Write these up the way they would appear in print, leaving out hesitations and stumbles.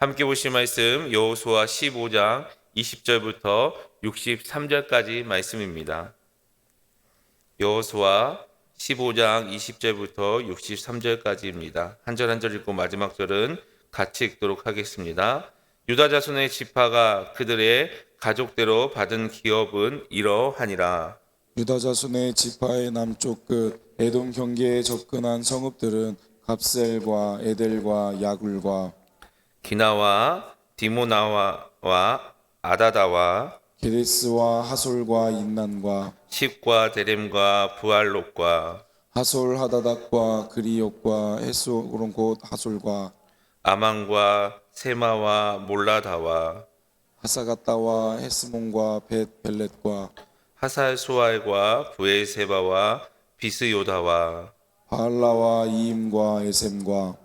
함께 보실 말씀 여호수아 15장 20절부터 63절까지 말씀입니다. 여호수아 15장 20절부터 63절까지입니다. 한 절 한 절 읽고 마지막 절은 같이 읽도록 하겠습니다. 유다 자손의 지파가 그들의 가족대로 받은 기업은 이러하니라. 유다 자손의 지파의 남쪽 끝 에돔 경계에 접근한 성읍들은 갑셀과 에델과 야굴과 기나와 디모나와 아다다와 게데스와 하솔과 인난과 십과 데렘과 부알롯과 하솔 하다닥과 그리옥과 헤스론 곧 하솔과 아망과 세마와 몰라다와 하사가다와 헤스몬과 벳 벨렛과 하살소알과 부엘세바와 비스요다와 바알라와 이임과 에셈과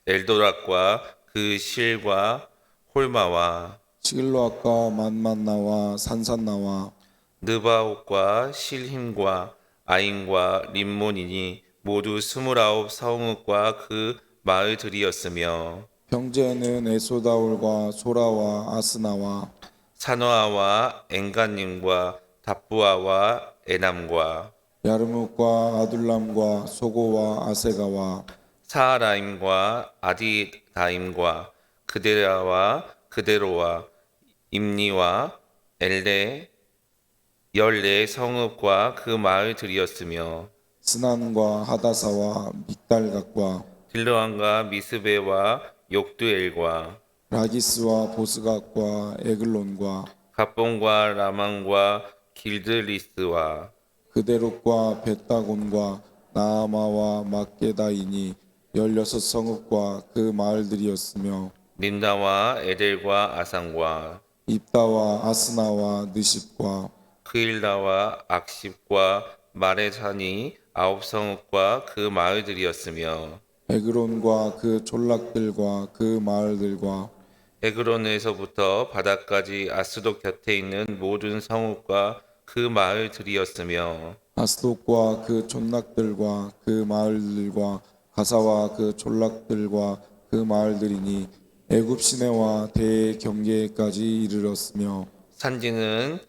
엘도락과 그 실과 홀마와 시글로앗과 만만나와 산산나와 느바옷과 실힘과 아인과 림몬이니 모두 29 성읍과 그 마을들이었으며 평제에는 에소다올과 소라와 아스나와 사노아와 엔간님과 답부아와 에남과 야르묵과 아둘람과 소고와 아세가와 사하라임과 아디다임과 그데라와 그데로와 임니와 엘레 14 성읍과 그 마을들이었으며 스난과 하다사와 믹달각과 딜르왕과 미스베와 욕두엘과 라기스와 보스각과 에글론과 갑본과 라망과 길드리스와 그데롯과 벳다곤과 나아마와 막게다이니 16성읍과 그 마을들이었으며 닌다와 에델과 아상과 입다와 아스나와 느십과 그일다와 악십과 마레산이 9 성읍과 그 마을들이었으며 에그론과 그 촌락들과 그 마을들과 에그론에서부터 바다까지 아스돗 곁에 있는 모든 성읍과 그 마을들이었으며 아스돗과 그 촌락들과 그 마을들과 가사와 그 촌락들과 그 마을들이니 애굽 시내와 대 경계까지 이르렀으며 산지는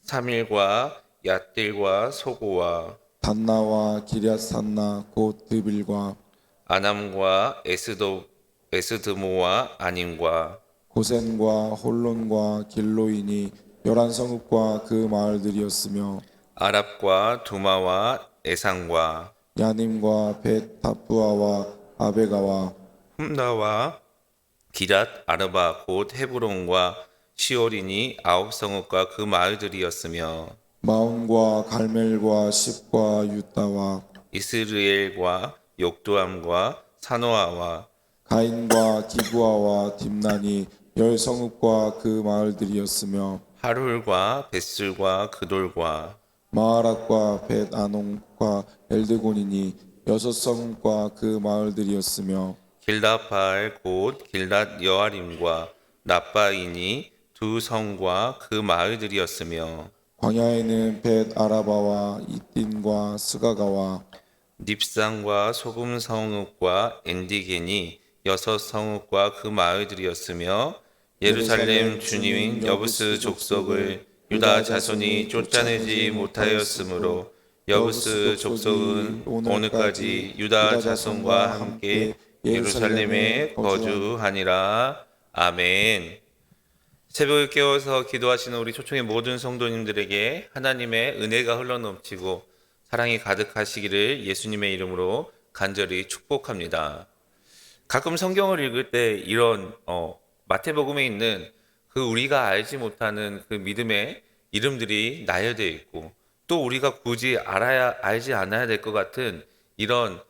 사밀과 얏딜과 소고와 단나와 기럇산나 곧 드빌과 아남과 에스드모와 아님과 고센과 홀론과 길로이니 11성읍과 그 마을들이었으며 아랍과 두마와 에상과 야님과 벳 타푸아와 아베가와 훔나와 기랏 아르바 곧 헤브론과 시올이니 9 성읍과 그 마을들이었으며 마온과 갈멜과 십과 유다와 이스르엘과 욕두암과 사노아와 가인과 기부아와 딥난이 10성읍과 그 마을들이었으며 하룰과 벳술과 그돌과 마하락과 벳 아논과 엘드곤이니 6성읍과 그 마을들이었으며 길닷발 곧 길닷 여아림과 납바이니 2 성과 그 마을들이었으며 광야에는 벳 아라바와 이딘과 스가가와 닙상과 소금 성읍과 엔디겐이 6 성읍과 그 마을들이었으며 예루살렘 주님인 여부스 족속을 유다 자손이 쫓아내지 못하였으므로 여부스 족속은 오늘까지 유다 자손과 함께 예루살렘에 거주하니라. 아멘. 새벽에 깨워서 기도하시는 우리 초청의 모든 성도님들에게 하나님의 은혜가 흘러넘치고 사랑이 가득하시기를 예수님의 이름으로 간절히 축복합니다. 가끔 성경을 읽을 때 이런 마태복음에 있는 그 우리가 알지 못하는 그 믿음의 이름들이 나열되어 있고 또 우리가 굳이 알지 않아야 될 것 같은 이런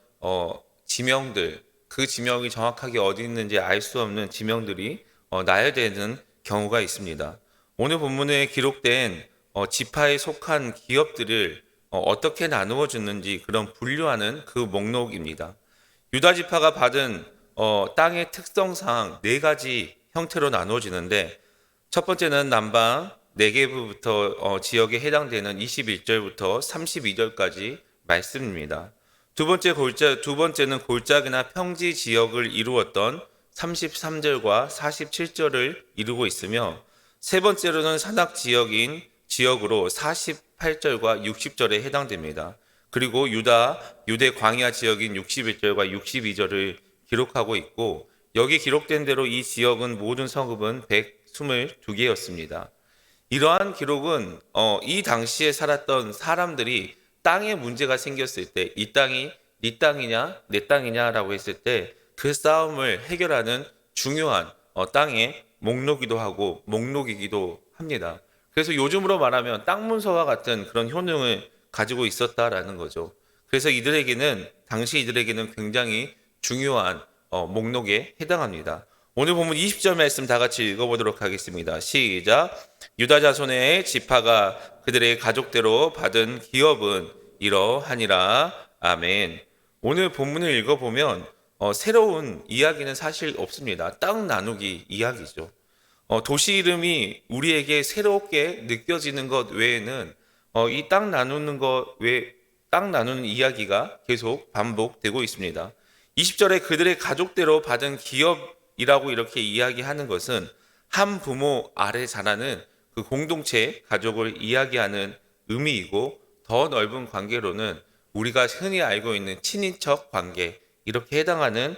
지명들, 그 지명이 정확하게 어디 있는지 알 수 없는 지명들이 나열되는 경우가 있습니다. 오늘 본문에 기록된 지파에 속한 기업들을 어떻게 나누어 주는지 그런 분류하는 그 목록입니다. 유다 지파가 받은 땅의 특성상 4가지 형태로 나누어지는데 첫 번째는 남방 네게부부터 지역에 해당되는 21절부터 32절까지 말씀입니다. 두 번째는 골짜기나 평지 지역을 이루었던 33절과 47절을 이루고 있으며 세 번째로는 산악 지역으로 48절과 60절에 해당됩니다. 그리고 유대 광야 지역인 61절과 62절을 기록하고 있고 여기 기록된 대로 이 지역은 모든 성읍은 122개였습니다. 이러한 기록은 이 당시에 살았던 사람들이 땅에 문제가 생겼을 때 이 땅이 네 땅이냐 내 땅이냐라고 했을 때 그 싸움을 해결하는 중요한 땅의 목록이기도 하고 목록이기도 합니다. 그래서 요즘으로 말하면 땅 문서와 같은 그런 효능을 가지고 있었다라는 거죠. 그래서 당시 이들에게는 굉장히 중요한 목록에 해당합니다. 오늘 본문 20절 말씀 다 같이 읽어보도록 하겠습니다. 시작. 유다 자손의 지파가 그들의 가족대로 받은 기업은 이러하니라. 아멘. 오늘 본문을 읽어보면 새로운 이야기는 사실 없습니다. 땅 나누기 이야기죠. 도시 이름이 우리에게 새롭게 느껴지는 것 외에는 이 땅 나누는 이야기가 계속 반복되고 있습니다. 20절에 그들의 가족대로 받은 기업이라고 이렇게 이야기하는 것은 한 부모 아래 자라는 그 공동체 가족을 이야기하는 의미이고 더 넓은 관계로는 우리가 흔히 알고 있는 친인척 관계 이렇게 해당하는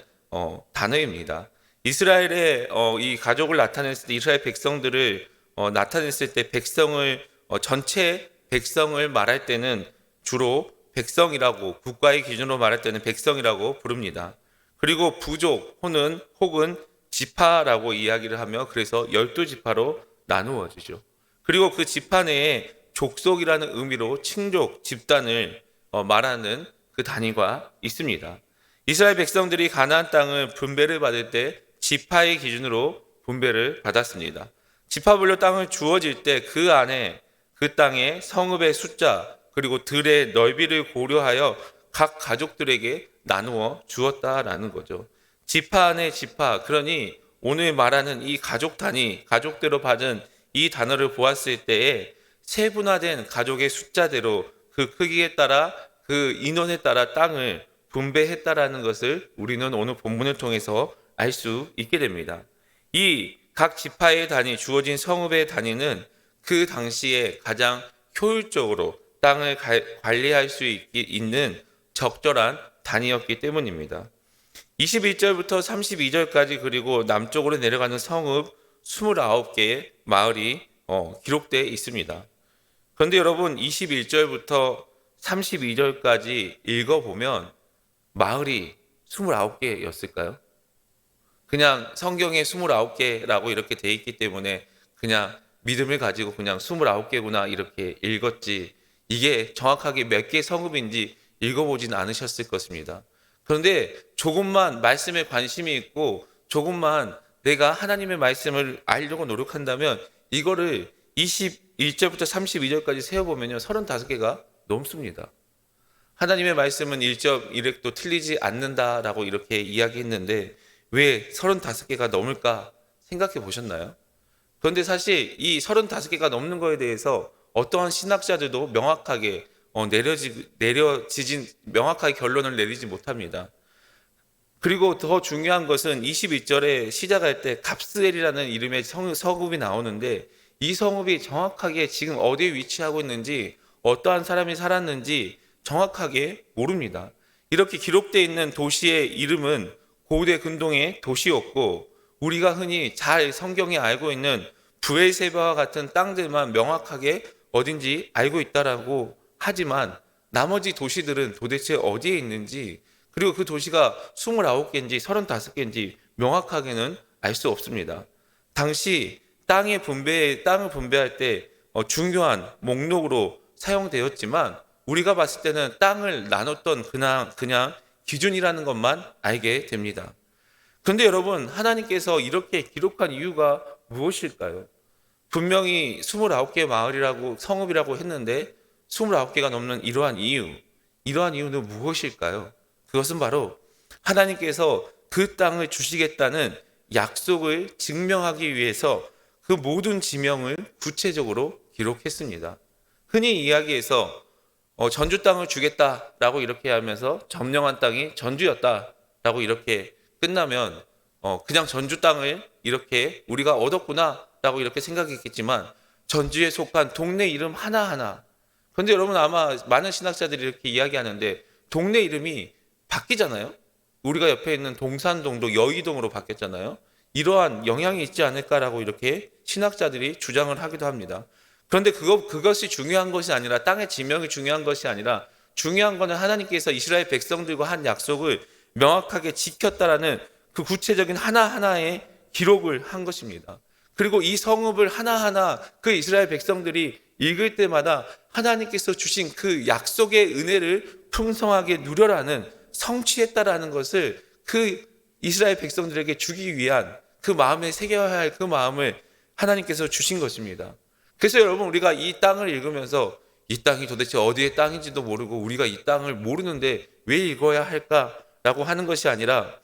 단어입니다. 이스라엘의 이 가족을 나타냈을 때 이스라엘 백성들을 나타냈을 때 전체 백성을 말할 때는 주로 백성이라고 국가의 기준으로 말할 때는 백성이라고 부릅니다. 그리고 부족 혹은 지파라고 이야기를 하며 그래서 12지파로 나누어지죠. 그리고 그 지파 내에 족속이라는 의미로 친족, 집단을 말하는 그 단위가 있습니다. 이스라엘 백성들이 가나안 땅을 분배를 받을 때 지파의 기준으로 분배를 받았습니다. 지파별로 땅을 주어질 때 그 안에 그 땅의 성읍의 숫자 그리고 들의 넓이를 고려하여 각 가족들에게 나누어 주었다라는 거죠. 지파 안에 지파, 그러니 오늘 말하는 이 가족 단위, 가족대로 받은 이 단어를 보았을 때에 세분화된 가족의 숫자대로 그 크기에 따라 그 인원에 따라 땅을 분배했다라는 것을 우리는 오늘 본문을 통해서 알 수 있게 됩니다. 이 각 지파의 단위, 주어진 성읍의 단위는 그 당시에 가장 효율적으로 땅을 관리할 수 있는 적절한 단위였기 때문입니다. 21절부터 32절까지 그리고 남쪽으로 내려가는 성읍 29개의 마을이 기록되어 있습니다. 그런데 여러분 21절부터 32절까지 읽어보면 마을이 29개였을까요? 그냥 성경에 29개라고 이렇게 돼 있기 때문에 그냥 믿음을 가지고 그냥 29개구나 이렇게 읽었지 이게 정확하게 몇 개 성읍인지 읽어보진 않으셨을 것입니다. 그런데 조금만 말씀에 관심이 있고 조금만 내가 하나님의 말씀을 알려고 노력한다면 이거를 21절부터 32절까지 세어보면요 35개가 넘습니다. 하나님의 말씀은 1.1획도 틀리지 않는다라고 이렇게 이야기했는데 왜 35개가 넘을까 생각해 보셨나요? 그런데 사실 이 35개가 넘는 거에 대해서 어떠한 신학자들도 명확하게 명확하게 결론을 내리지 못합니다. 그리고 더 중요한 것은 21절에 시작할 때 갑스엘이라는 이름의 성읍이 나오는데 이 성읍이 정확하게 지금 어디에 위치하고 있는지 어떠한 사람이 살았는지 정확하게 모릅니다. 이렇게 기록되어 있는 도시의 이름은 고대 근동의 도시였고 우리가 흔히 잘 성경에 알고 있는 브엘세바와 같은 땅들만 명확하게 어딘지 알고 있다라고 하지만 나머지 도시들은 도대체 어디에 있는지 그리고 그 도시가 29개인지 35개인지 명확하게는 알 수 없습니다. 당시 땅을 분배할 때 중요한 목록으로 사용되었지만 우리가 봤을 때는 땅을 나눴던 그냥 기준이라는 것만 알게 됩니다. 그런데 여러분 하나님께서 이렇게 기록한 이유가 무엇일까요? 분명히 29개 마을이라고 성읍이라고 했는데 29개가 넘는 이러한 이유는 무엇일까요? 그것은 바로 하나님께서 그 땅을 주시겠다는 약속을 증명하기 위해서 그 모든 지명을 구체적으로 기록했습니다. 흔히 이야기해서 전주 땅을 주겠다라고 이렇게 하면서 점령한 땅이 전주였다라고 이렇게 끝나면 그냥 전주 땅을 이렇게 우리가 얻었구나라고 이렇게 생각했겠지만 전주에 속한 동네 이름 하나하나. 그런데 여러분 아마 많은 신학자들이 이렇게 이야기하는데 동네 이름이 바뀌잖아요. 우리가 옆에 있는 동산동도 여의동으로 바뀌었잖아요. 이러한 영향이 있지 않을까라고 이렇게 신학자들이 주장을 하기도 합니다. 그런데 그것이 중요한 것이 아니라 땅의 지명이 중요한 것이 아니라 중요한 것은 하나님께서 이스라엘 백성들과 한 약속을 명확하게 지켰다라는 그 구체적인 하나하나의 기록을 한 것입니다. 그리고 이 성읍을 하나하나 그 이스라엘 백성들이 읽을 때마다 하나님께서 주신 그 약속의 은혜를 풍성하게 누려라는 성취했다라는 것을 그 이스라엘 백성들에게 주기 위한 그 마음에 새겨야 할 그 마음을 하나님께서 주신 것입니다. 그래서 여러분 우리가 이 땅을 읽으면서 이 땅이 도대체 어디의 땅인지도 모르고 우리가 이 땅을 모르는데 왜 읽어야 할까라고 하는 것이 아니라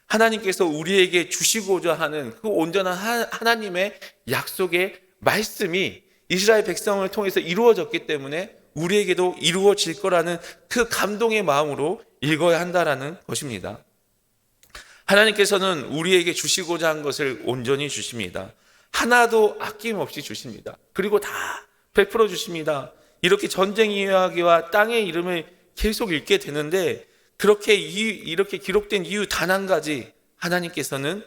하나님께서 우리에게 주시고자 하는 그 온전한 하나님의 약속의 말씀이 이스라엘 백성을 통해서 이루어졌기 때문에 우리에게도 이루어질 거라는 그 감동의 마음으로 읽어야 한다라는 것입니다. 하나님께서는 우리에게 주시고자 한 것을 온전히 주십니다. 하나도 아낌없이 주십니다. 그리고 다 베풀어 주십니다. 이렇게 전쟁 이야기와 땅의 이름을 계속 읽게 되는데 이렇게 기록된 이유 단 한 가지, 하나님께서는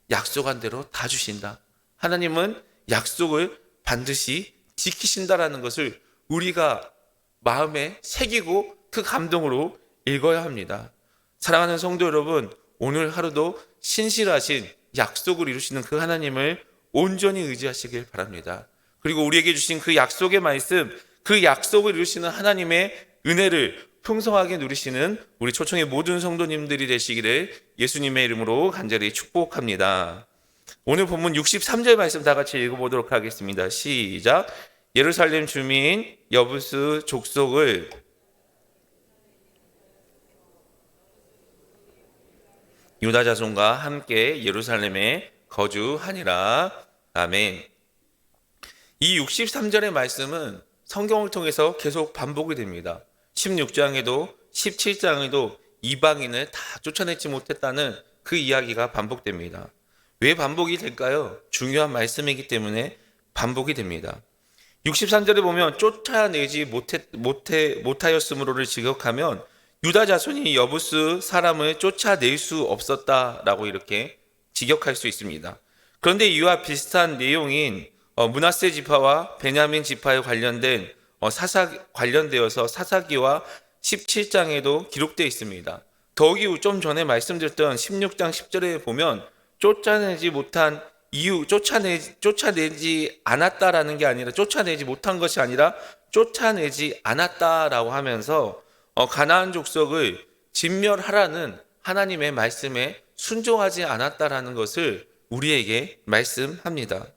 약속한 대로 다 주신다. 하나님은 약속을 반드시 지키신다라는 것을 우리가 마음에 새기고 그 감동으로 읽어야 합니다. 사랑하는 성도 여러분, 오늘 하루도 신실하신 약속을 이루시는 그 하나님을 온전히 의지하시길 바랍니다. 그리고 우리에게 주신 그 약속의 말씀, 그 약속을 이루시는 하나님의 은혜를 풍성하게 누리시는 우리 초청의 모든 성도님들이 되시기를 예수님의 이름으로 간절히 축복합니다. 오늘 본문 63절 말씀 다 같이 읽어보도록 하겠습니다. 시작. 예루살렘 주민 여부스 족속을 유다 자손과 함께 예루살렘에 거주하니라. 아멘. 이 63절의 말씀은 성경을 통해서 계속 반복이 됩니다. 16장에도 17장에도 이방인을 다 쫓아내지 못했다는 그 이야기가 반복됩니다. 왜 반복이 될까요? 중요한 말씀이기 때문에 반복이 됩니다. 63절에 보면 쫓아내지 못하였으므로를 지적하면 유다 자손이 여부스 사람을 쫓아낼 수 없었다라고 이렇게 직역할 수 있습니다. 그런데 이와 비슷한 내용인 므낫세 지파와 베냐민 지파에 관련되어서 사사기와 17장에도 기록되어 있습니다. 더욱이 좀 전에 말씀드렸던 16장 10절에 보면 쫓아내지 않았다라는 게 아니라 쫓아내지 못한 것이 아니라 쫓아내지 않았다라고 하면서 가나안 족속을 진멸하라는 하나님의 말씀에 순종하지 않았다라는 것을 우리에게 말씀합니다.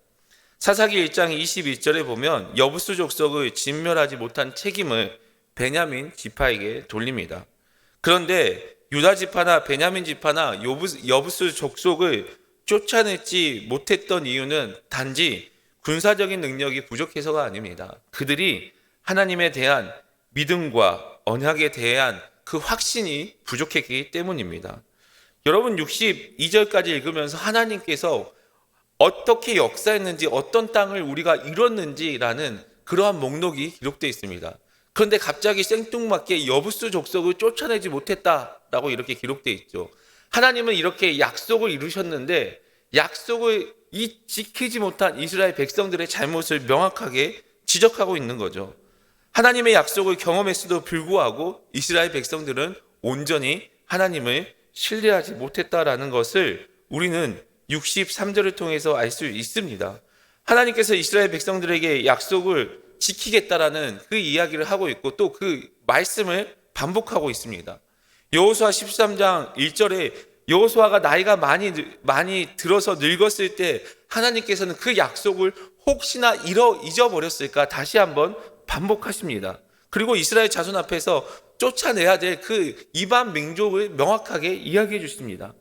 사사기 1장 21절에 보면 여부스 족속을 진멸하지 못한 책임을 베냐민 지파에게 돌립니다. 그런데 유다 지파나 베냐민 지파나 여부스 족속을 쫓아내지 못했던 이유는 단지 군사적인 능력이 부족해서가 아닙니다. 그들이 하나님에 대한 믿음과 언약에 대한 그 확신이 부족했기 때문입니다. 여러분 62절까지 읽으면서 하나님께서 어떻게 역사했는지 어떤 땅을 우리가 이뤘는지라는 그러한 목록이 기록되어 있습니다. 그런데 갑자기 생뚱맞게 여부스 족속을 쫓아내지 못했다라고 이렇게 기록되어 있죠. 하나님은 이렇게 약속을 이루셨는데 약속을 지키지 못한 이스라엘 백성들의 잘못을 명확하게 지적하고 있는 거죠. 하나님의 약속을 경험했음에도 불구하고 이스라엘 백성들은 온전히 하나님을 신뢰하지 못했다라는 것을 우리는 63절을 통해서 알 수 있습니다. 하나님께서 이스라엘 백성들에게 약속을 지키겠다라는 그 이야기를 하고 있고 또 그 말씀을 반복하고 있습니다. 여호수아 13장 1절에 여호수아가 나이가 많이 들어서 늙었을 때 하나님께서는 그 약속을 혹시나 잊어버렸을까 다시 한번 반복하십니다. 그리고 이스라엘 자손 앞에서 쫓아내야 될 그 이방 민족을 명확하게 이야기해 주십니다.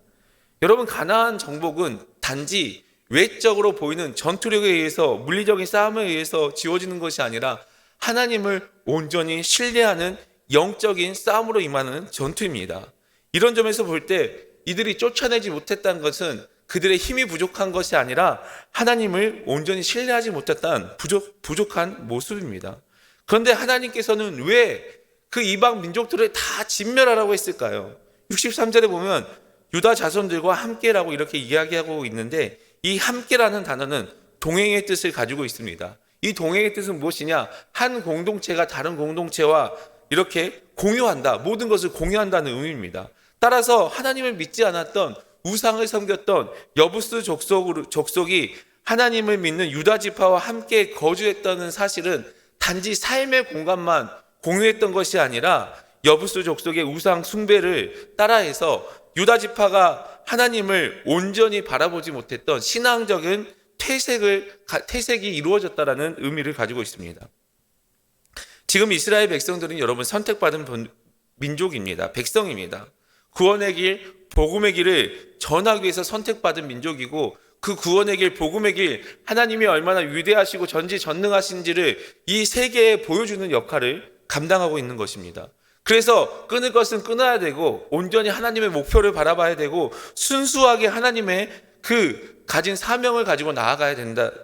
여러분 가나안 정복은 단지 외적으로 보이는 전투력에 의해서 물리적인 싸움에 의해서 지어지는 것이 아니라 하나님을 온전히 신뢰하는 영적인 싸움으로 임하는 전투입니다. 이런 점에서 볼 때 이들이 쫓아내지 못했다는 것은 그들의 힘이 부족한 것이 아니라 하나님을 온전히 신뢰하지 못했던 부족한 모습입니다. 그런데 하나님께서는 왜 그 이방 민족들을 다 진멸하라고 했을까요? 63절에 보면 유다 자손들과 함께라고 이렇게 이야기하고 있는데, 이 함께라는 단어는 동행의 뜻을 가지고 있습니다. 이 동행의 뜻은 무엇이냐? 한 공동체가 다른 공동체와 이렇게 공유한다, 모든 것을 공유한다는 의미입니다. 따라서 하나님을 믿지 않았던, 우상을 섬겼던 여부스 족속이 하나님을 믿는 유다 지파와 함께 거주했다는 사실은 단지 삶의 공간만 공유했던 것이 아니라 여부스 족속의 우상 숭배를 따라해서 유다 지파가 하나님을 온전히 바라보지 못했던 신앙적인 퇴색이 이루어졌다라는 의미를 가지고 있습니다. 지금 이스라엘 백성들은 여러분 선택받은 민족입니다. 백성입니다. 구원의 길, 복음의 길을 전하기 위해서 선택받은 민족이고, 그 구원의 길, 복음의 길, 하나님이 얼마나 위대하시고 전지전능하신지를 이 세계에 보여주는 역할을 감당하고 있는 것입니다. 그래서 끊을 것은 끊어야 되고, 온전히 하나님의 목표를 바라봐야 되고, 순수하게 하나님의 그 가진 사명을 가지고 나아가야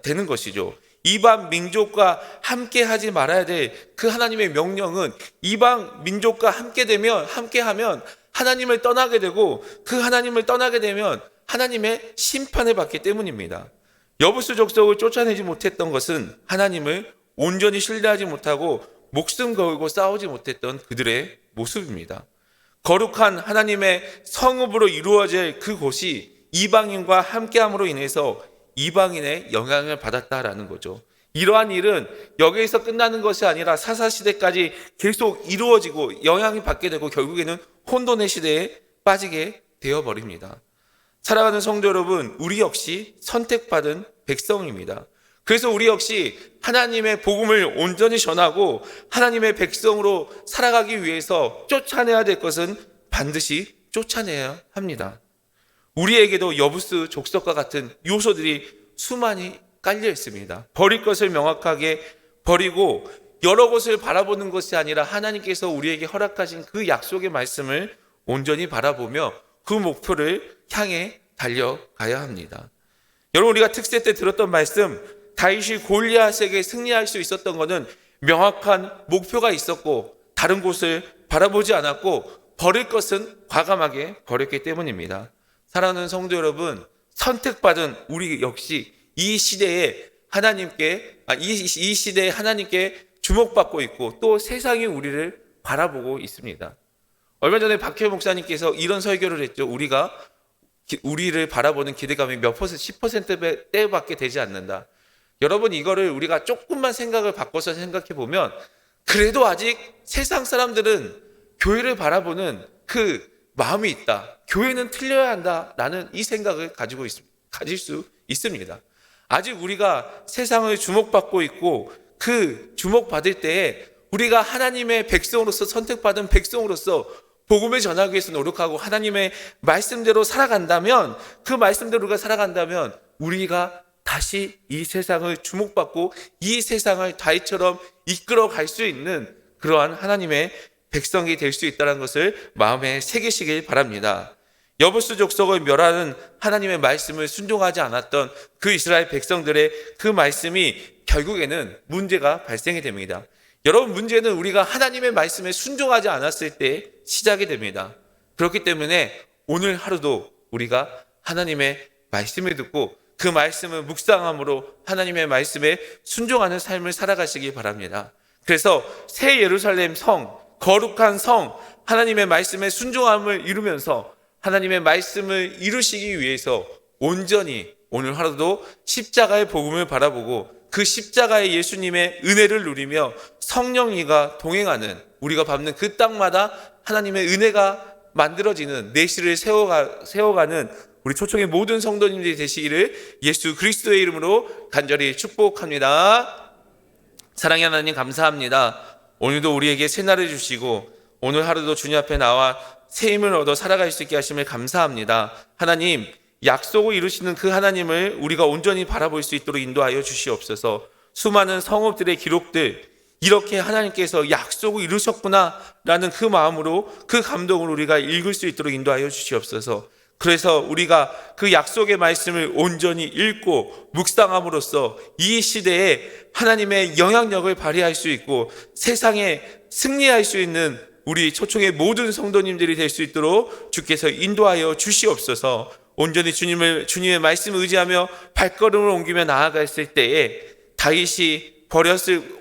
되는 것이죠. 이방 민족과 함께 하지 말아야 될 그 하나님의 명령은 이방 민족과 함께하면 하나님을 떠나게 되고, 그 하나님을 떠나게 되면 하나님의 심판을 받기 때문입니다. 여부스 족속을 쫓아내지 못했던 것은 하나님을 온전히 신뢰하지 못하고 목숨 걸고 싸우지 못했던 그들의 모습입니다. 거룩한 하나님의 성읍으로 이루어질 그곳이 이방인과 함께함으로 인해서 이방인의 영향을 받았다라는 거죠. 이러한 일은 여기에서 끝나는 것이 아니라 사사시대까지 계속 이루어지고 영향을 받게 되고 결국에는 혼돈의 시대에 빠지게 되어버립니다. 사랑하는 성도 여러분, 우리 역시 선택받은 백성입니다. 그래서 우리 역시 하나님의 복음을 온전히 전하고 하나님의 백성으로 살아가기 위해서 쫓아내야 될 것은 반드시 쫓아내야 합니다. 우리에게도 여부스 족속과 같은 요소들이 수많이 깔려 있습니다. 버릴 것을 명확하게 버리고 여러 곳을 바라보는 것이 아니라 하나님께서 우리에게 허락하신 그 약속의 말씀을 온전히 바라보며 그 목표를 향해 달려가야 합니다. 여러분, 우리가 특세 때 들었던 말씀, 다윗이 골리앗에게 승리할 수 있었던 것은 명확한 목표가 있었고 다른 곳을 바라보지 않았고 버릴 것은 과감하게 버렸기 때문입니다. 사랑하는 성도 여러분, 선택받은 우리 역시 이 시대에 하나님께 주목받고 있고 또 세상이 우리를 바라보고 있습니다. 얼마 전에 박혜호 목사님께서 이런 설교를 했죠. 우리를 바라보는 기대감이 몇 퍼센트, 10%대밖에 되지 않는다. 여러분, 이거를 우리가 조금만 생각을 바꿔서 생각해 보면 그래도 아직 세상 사람들은 교회를 바라보는 그 마음이 있다. 교회는 틀려야 한다라는 이 생각을 가질 수 있습니다. 아직 우리가 세상을 주목받고 있고 그 주목받을 때에 우리가 하나님의 백성으로서 선택받은 백성으로서 복음을 전하기 위해서 노력하고 하나님의 말씀대로 살아간다면, 그 말씀대로 우리가 살아간다면 우리가 다시 이 세상을 주목받고 이 세상을 다윗처럼 이끌어 갈 수 있는 그러한 하나님의 백성이 될 수 있다는 것을 마음에 새기시길 바랍니다. 여부스 족속을 멸하는 하나님의 말씀을 순종하지 않았던 그 이스라엘 백성들의 그 말씀이 결국에는 문제가 발생이 됩니다. 여러분, 문제는 우리가 하나님의 말씀에 순종하지 않았을 때 시작이 됩니다. 그렇기 때문에 오늘 하루도 우리가 하나님의 말씀을 듣고 그 말씀을 묵상함으로 하나님의 말씀에 순종하는 삶을 살아가시기 바랍니다. 그래서 새 예루살렘 성, 거룩한 성, 하나님의 말씀에 순종함을 이루면서 하나님의 말씀을 이루시기 위해서 온전히 오늘 하루도 십자가의 복음을 바라보고 그 십자가의 예수님의 은혜를 누리며 성령이가 동행하는, 우리가 밟는 그 땅마다 하나님의 은혜가 만들어지는 내실을 세워가는 우리 초청의 모든 성도님들이 되시기를 예수 그리스도의 이름으로 간절히 축복합니다. 사랑의 하나님, 감사합니다. 오늘도 우리에게 새날을 주시고 오늘 하루도 주님 앞에 나와 새 힘을 얻어 살아갈 수 있게 하심을 감사합니다. 하나님, 약속을 이루시는 그 하나님을 우리가 온전히 바라볼 수 있도록 인도하여 주시옵소서. 수많은 성읍들의 기록들, 이렇게 하나님께서 약속을 이루셨구나 라는 그 마음으로, 그 감동으로 우리가 읽을 수 있도록 인도하여 주시옵소서. 그래서 우리가 그 약속의 말씀을 온전히 읽고 묵상함으로써 이 시대에 하나님의 영향력을 발휘할 수 있고 세상에 승리할 수 있는 우리 초청의 모든 성도님들이 될 수 있도록 주께서 인도하여 주시옵소서. 온전히 주님의 말씀을 의지하며 발걸음을 옮기며 나아갔을 때에 다윗이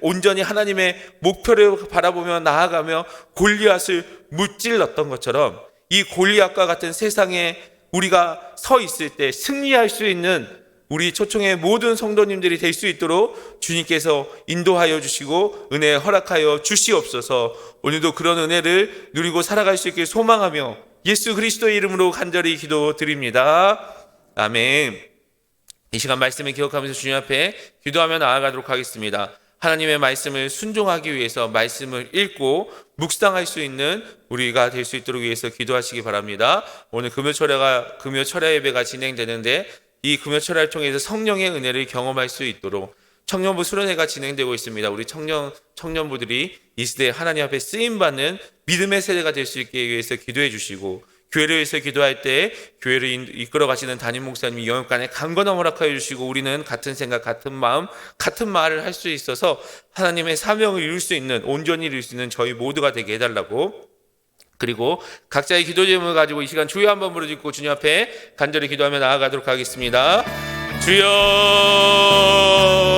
온전히 하나님의 목표를 바라보며 나아가며 골리앗을 무찔렀던 것처럼 이 골리앗과 같은 세상에 우리가 서 있을 때 승리할 수 있는 우리 초청의 모든 성도님들이 될 수 있도록 주님께서 인도하여 주시고 은혜 허락하여 주시옵소서. 오늘도 그런 은혜를 누리고 살아갈 수 있길 소망하며 예수 그리스도의 이름으로 간절히 기도드립니다. 아멘. 이 시간 말씀을 기억하면서 주님 앞에 기도하며 나아가도록 하겠습니다. 하나님의 말씀을 순종하기 위해서 말씀을 읽고 묵상할 수 있는 우리가 될 수 있도록 위해서 기도하시기 바랍니다. 오늘 금요 철야 예배가 진행되는데 이 금요 철야를 통해서 성령의 은혜를 경험할 수 있도록 청년부 수련회가 진행되고 있습니다. 우리 청년부들이 이 시대에 하나님 앞에 쓰임받는 믿음의 세대가 될 수 있게 위해서 기도해 주시고, 교회를 위해서 기도할 때 교회를 이끌어 가시는 담임 목사님이 영역간에 강건함 허락하여 주시고, 우리는 같은 생각, 같은 마음, 같은 말을 할 수 있어서 하나님의 사명을 이룰 수 있는, 온전히 이룰 수 있는 저희 모두가 되게 해달라고. 그리고 각자의 기도 제목을 가지고 이 시간 주여 한번 부르짖고 주님 앞에 간절히 기도하며 나아가도록 하겠습니다. 주여